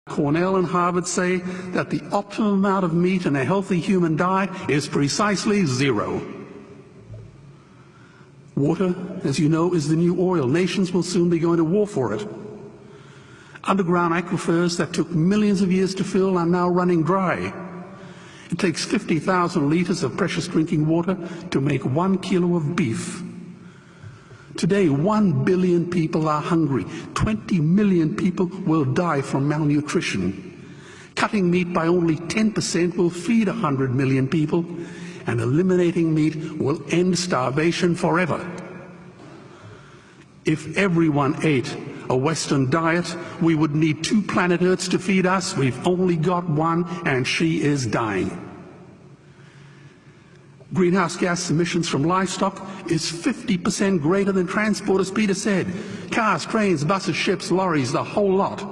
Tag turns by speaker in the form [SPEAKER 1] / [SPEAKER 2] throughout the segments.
[SPEAKER 1] Cornell and Harvard say that the optimum amount of meat in a healthy human diet is precisely 0. Water, as you know, is the new oil. Nations will soon be going to war for it. Underground aquifers that took millions of years to fill are now running dry. It takes 50,000 liters of precious drinking water to make 1 kilo of beef. Today, 1 billion people are hungry. 20 million people will die from malnutrition. Cutting meat by only 10% will feed 100 million people, and eliminating meat will end starvation forever. If everyone ate a Western diet, we would need 2 planet Earths to feed us. We've only got one, and she is dying. Greenhouse gas emissions from livestock is 50% greater than transport, as Peter said. Cars, trains, buses, ships, lorries, the whole lot.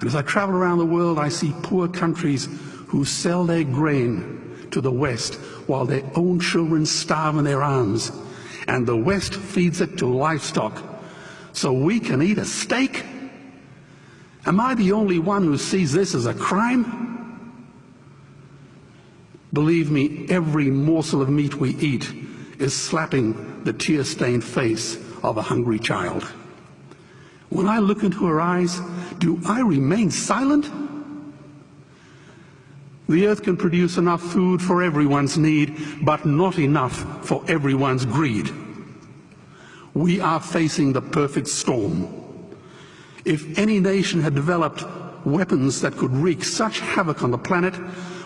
[SPEAKER 1] And as I travel around the world, I see poor countries who sell their grain to the West while their own children starve in their arms. And the West feeds it to livestock so we can eat a steak? Am I the only one who sees this as a crime? Believe me, every morsel of meat we eat is slapping the tear-stained face of a hungry child. When I look into her eyes, do I remain silent? The earth can produce enough food for everyone's need, but not enough for everyone's greed. We are facing the perfect storm. If any nation had developed weapons that could wreak such havoc on the planet,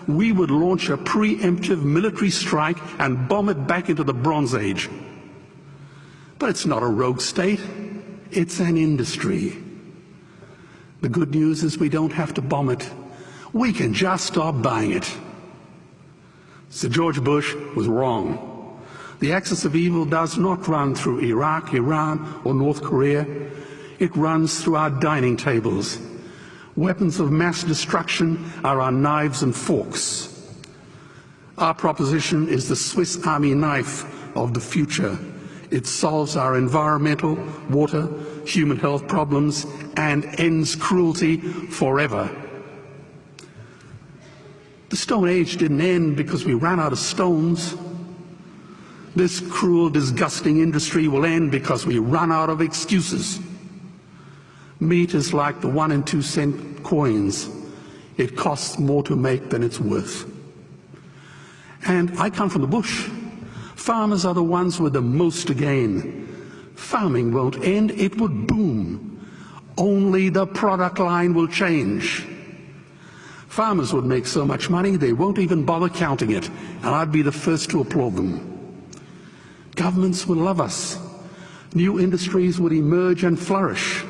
[SPEAKER 1] we would launch a preemptive military strike and bomb it back into the Bronze Age. But it's not a rogue state, it's an industry. The good news is we don't have to bomb it. We can just stop buying it. Sir George Bush was wrong. The axis of evil does not run through Iraq, Iran, or North Korea. It runs through our dining tables. Weapons of mass destruction are our knives and forks. Our proposition is the Swiss Army knife of the future. It solves our environmental, water, human health problems and ends cruelty forever. The Stone Age didn't end because we ran out of stones. This cruel, disgusting industry will end because we run out of excuses. Meat is like the 1 and 2 cent coins. It costs more to make than it's worth. And I come from the bush. Farmers are the ones with the most to gain. Farming won't end, it would boom. Only the product line will change. Farmers would make so much money they won't even bother counting it, and I'd be the first to applaud them. Governments would love us. New industries would emerge and flourish.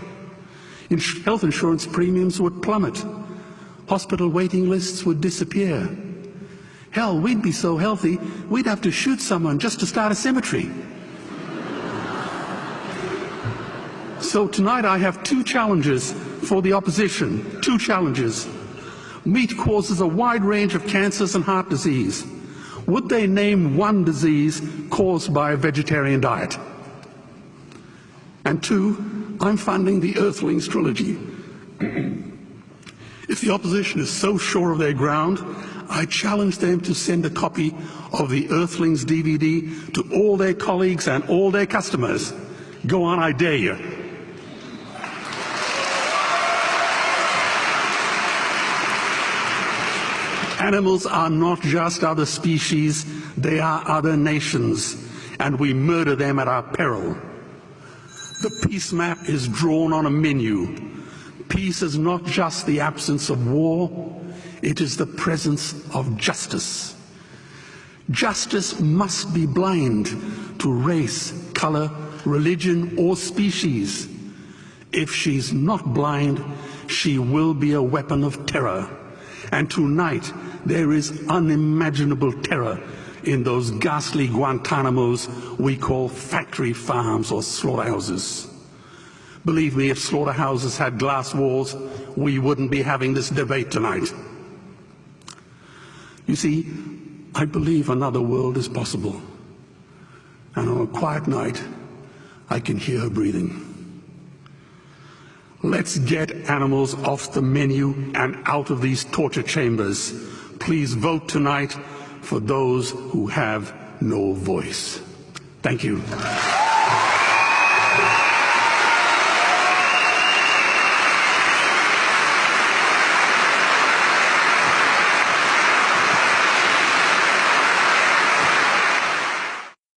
[SPEAKER 1] Health insurance premiums would plummet. Hospital waiting lists would disappear. Hell, we'd be so healthy, we'd have to shoot someone just to start a cemetery. So tonight I have 2 challenges for the opposition. 2 challenges. Meat causes a wide range of cancers and heart disease. Would they name one disease caused by a vegetarian diet? And 2, I'm funding the Earthlings trilogy. If the opposition is so sure of their ground, I challenge them to send a copy of the Earthlings DVD to all their colleagues and all their customers. Go on, I dare you. Animals are not just other species, they are other nations, and we murder them at our peril. The peace map is drawn on a menu. Peace is not just the absence of war, it is the presence of justice. Justice must be blind to race, color, religion, or species. If she's not blind, she will be a weapon of terror. And tonight, there is unimaginable terror in those ghastly Guantanamos we call factory farms or slaughterhouses. Believe me, if slaughterhouses had glass walls, we wouldn't be having this debate tonight. You see, I believe another world is possible. And on a quiet night, I can hear her breathing. Let's get animals off the menu and out of these torture chambers. Please vote tonight for those who have no voice. Thank you.